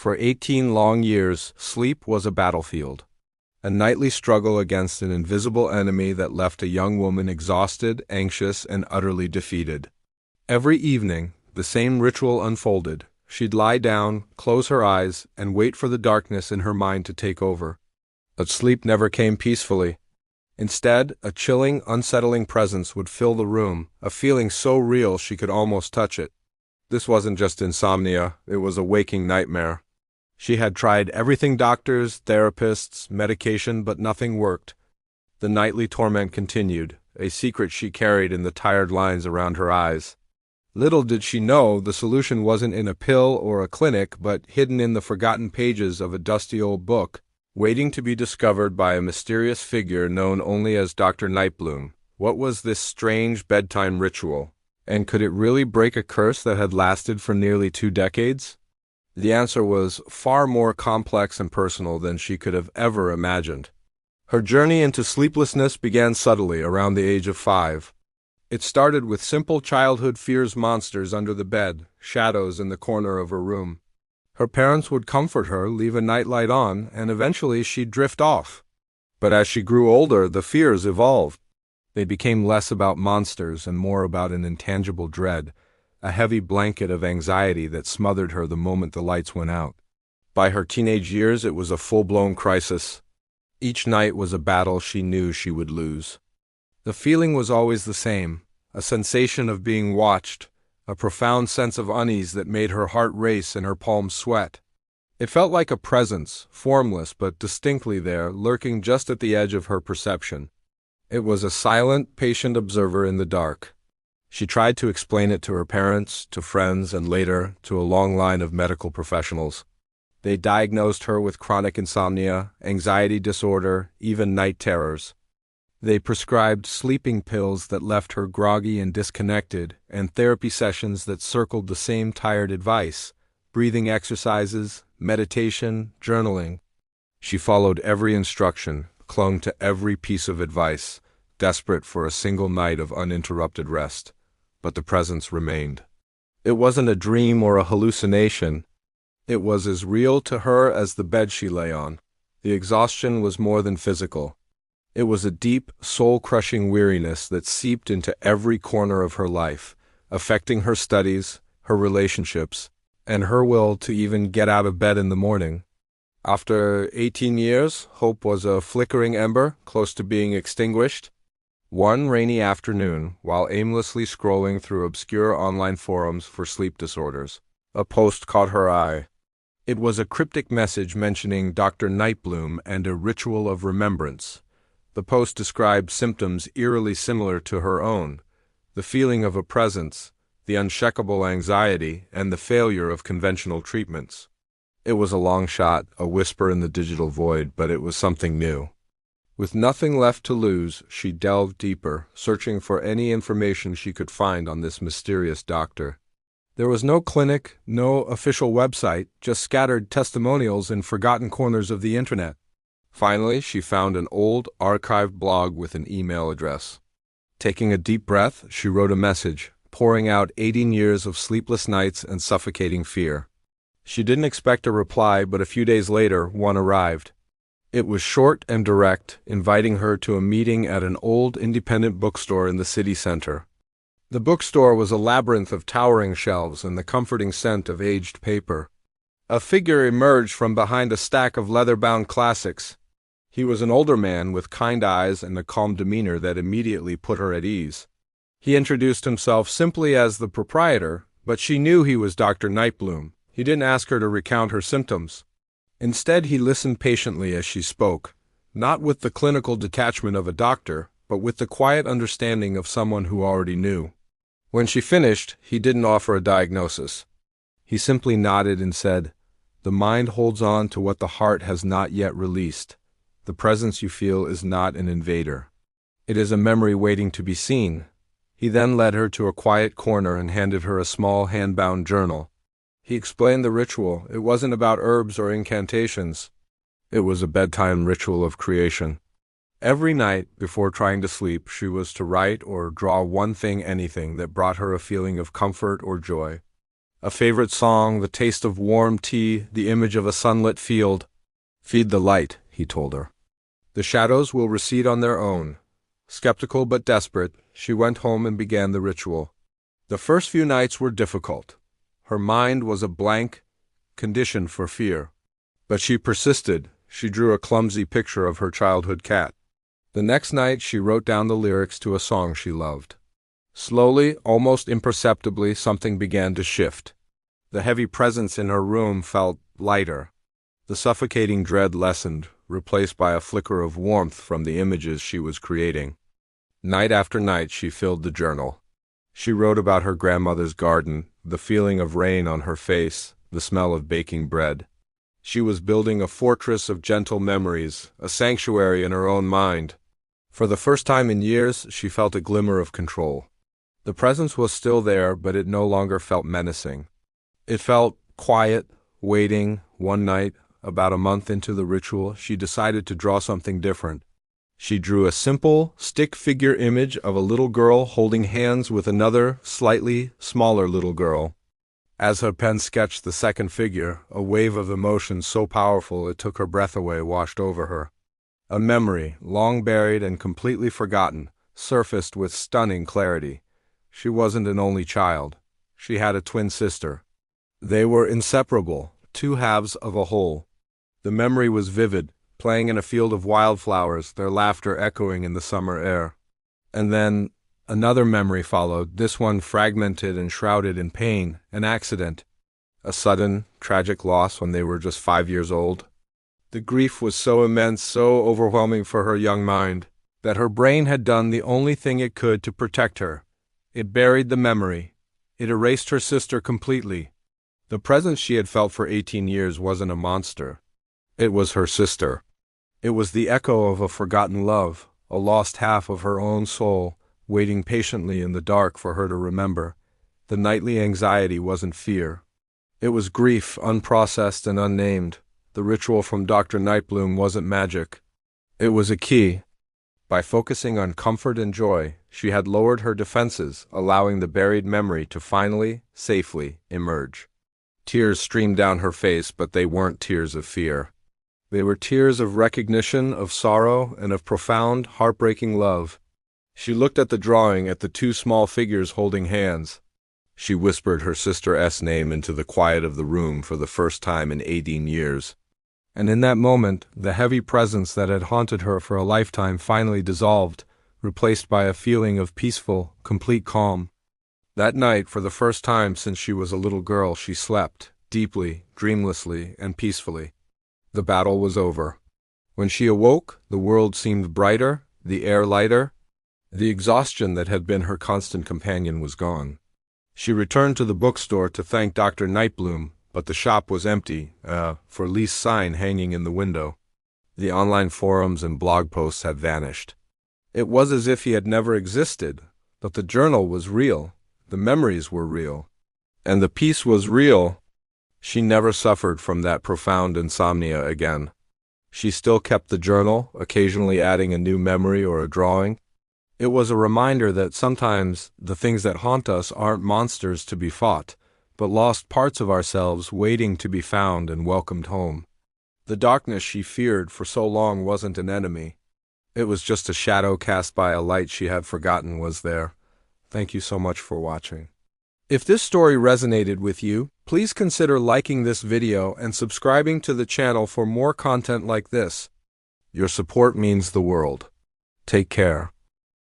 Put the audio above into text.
For 18 long years, sleep was a battlefield, a nightly struggle against an invisible enemy that left a young woman exhausted, anxious, and utterly defeated. Every evening, the same ritual unfolded. She'd lie down, close her eyes, and wait for the darkness in her mind to take over. But sleep never came peacefully. Instead, a chilling, unsettling presence would fill the room, a feeling so real she could almost touch it. This wasn't just insomnia, it was a waking nightmare. She had tried everything: doctors, therapists, medication, but nothing worked. The nightly torment continued, a secret she carried in the tired lines around her eyes. Little did she know the solution wasn't in a pill or a clinic, but hidden in the forgotten pages of a dusty old book, waiting to be discovered by a mysterious figure known only as Dr. Nightbloom. What was this strange bedtime ritual? And could it really break a curse that had lasted for nearly 2 decades? The answer was far more complex and personal than she could have ever imagined. Her journey into sleeplessness began subtly around the age of 5. It started with simple childhood fears: monsters under the bed, shadows in the corner of her room. Her parents would comfort her, leave a nightlight on, and eventually she'd drift off. But as she grew older, the fears evolved. They became less about monsters and more about an intangible dread, a heavy blanket of anxiety that smothered her the moment the lights went out. By her teenage years, it was a full-blown crisis. Each night was a battle she knew she would lose. The feeling was always the same, a sensation of being watched, a profound sense of unease that made her heart race and her palms sweat. It felt like a presence, formless but distinctly there, lurking just at the edge of her perception. It was a silent, patient observer in the dark. She tried to explain it to her parents, to friends, and later to a long line of medical professionals. They diagnosed her with chronic insomnia, anxiety disorder, even night terrors. They prescribed sleeping pills that left her groggy and disconnected, and therapy sessions that circled the same tired advice: breathing exercises, meditation, journaling. She followed every instruction, clung to every piece of advice, desperate for a single night of uninterrupted rest. But the presence remained. It wasn't a dream or a hallucination. It was as real to her as the bed she lay on. The exhaustion was more than physical. It was a deep, soul-crushing weariness that seeped into every corner of her life, affecting her studies, her relationships, and her will to even get out of bed in the morning. After 18 years, hope was a flickering ember, close to being extinguished. One rainy afternoon, while aimlessly scrolling through obscure online forums for sleep disorders, a post caught her eye. It was a cryptic message mentioning Dr. Nightbloom and a ritual of remembrance. The post described symptoms eerily similar to her own: the feeling of a presence, the unshakable anxiety, and the failure of conventional treatments. It was a long shot, a whisper in the digital void, but it was something new. With nothing left to lose, she delved deeper, searching for any information she could find on this mysterious doctor. There was no clinic, no official website, just scattered testimonials in forgotten corners of the internet. Finally, she found an old, archived blog with an email address. Taking a deep breath, she wrote a message, pouring out 18 years of sleepless nights and suffocating fear. She didn't expect a reply, but a few days later, one arrived. It was short and direct, inviting her to a meeting at an old independent bookstore in the city center. The bookstore was a labyrinth of towering shelves and the comforting scent of aged paper. A figure emerged from behind a stack of leather-bound classics. He was an older man with kind eyes and a calm demeanor that immediately put her at ease. He introduced himself simply as the proprietor, but she knew he was Dr. Nightbloom. He didn't ask her to recount her symptoms. Instead, he listened patiently as she spoke, not with the clinical detachment of a doctor, but with the quiet understanding of someone who already knew. When she finished, he didn't offer a diagnosis. He simply nodded and said, "The mind holds on to what the heart has not yet released. The presence you feel is not an invader. It is a memory waiting to be seen." He then led her to a quiet corner and handed her a small hand-bound journal. He explained the ritual. It wasn't about herbs or incantations. It was a bedtime ritual of creation. Every night, before trying to sleep, she was to write or draw one thing, anything, that brought her a feeling of comfort or joy. A favorite song, the taste of warm tea, the image of a sunlit field. Feed the light, he told her. The shadows will recede on their own. Skeptical but desperate, she went home and began the ritual. The first few nights were difficult. Her mind was a blank, conditioned for fear. But she persisted. She drew a clumsy picture of her childhood cat. The next night she wrote down the lyrics to a song she loved. Slowly, almost imperceptibly, something began to shift. The heavy presence in her room felt lighter. The suffocating dread lessened, replaced by a flicker of warmth from the images she was creating. Night after night she filled the journal. She wrote about her grandmother's garden, the feeling of rain on her face, the smell of baking bread. She was building a fortress of gentle memories, a sanctuary in her own mind. For the first time in years, she felt a glimmer of control. The presence was still there, but it no longer felt menacing. It felt quiet, waiting. One night, about a month into the ritual, she decided to draw something different. She drew a simple, stick figure image of a little girl holding hands with another, slightly smaller little girl. As her pen sketched the second figure, a wave of emotion so powerful it took her breath away washed over her. A memory, long buried and completely forgotten, surfaced with stunning clarity. She wasn't an only child. She had a twin sister. They were inseparable, two halves of a whole. The memory was vivid, playing in a field of wildflowers, their laughter echoing in the summer air. And then another memory followed, this one fragmented and shrouded in pain, an accident. A sudden, tragic loss when they were just 5 years old. The grief was so immense, so overwhelming for her young mind, that her brain had done the only thing it could to protect her. It buried the memory. It erased her sister completely. The presence she had felt for 18 years wasn't a monster. It was her sister. It was the echo of a forgotten love, a lost half of her own soul, waiting patiently in the dark for her to remember. The nightly anxiety wasn't fear. It was grief, unprocessed and unnamed. The ritual from Dr. Nightbloom wasn't magic. It was a key. By focusing on comfort and joy, she had lowered her defenses, allowing the buried memory to finally, safely, emerge. Tears streamed down her face, but they weren't tears of fear. They were tears of recognition, of sorrow, and of profound, heartbreaking love. She looked at the drawing, at the two small figures holding hands. She whispered her sister's name into the quiet of the room for the first time in 18 years. And in that moment, the heavy presence that had haunted her for a lifetime finally dissolved, replaced by a feeling of peaceful, complete calm. That night, for the first time since she was a little girl, she slept, deeply, dreamlessly, and peacefully. The battle was over. When she awoke, the world seemed brighter, the air lighter. The exhaustion that had been her constant companion was gone. She returned to the bookstore to thank Dr. Nightbloom, but the shop was empty, for lease sign hanging in the window. The online forums and blog posts had vanished. It was as if he had never existed, but the journal was real, the memories were real, and the peace was real. She never suffered from that profound insomnia again. She still kept the journal, occasionally adding a new memory or a drawing. It was a reminder that sometimes the things that haunt us aren't monsters to be fought, but lost parts of ourselves waiting to be found and welcomed home. The darkness she feared for so long wasn't an enemy. It was just a shadow cast by a light she had forgotten was there. Thank you so much for watching. If this story resonated with you, please consider liking this video and subscribing to the channel for more content like this. Your support means the world. Take care.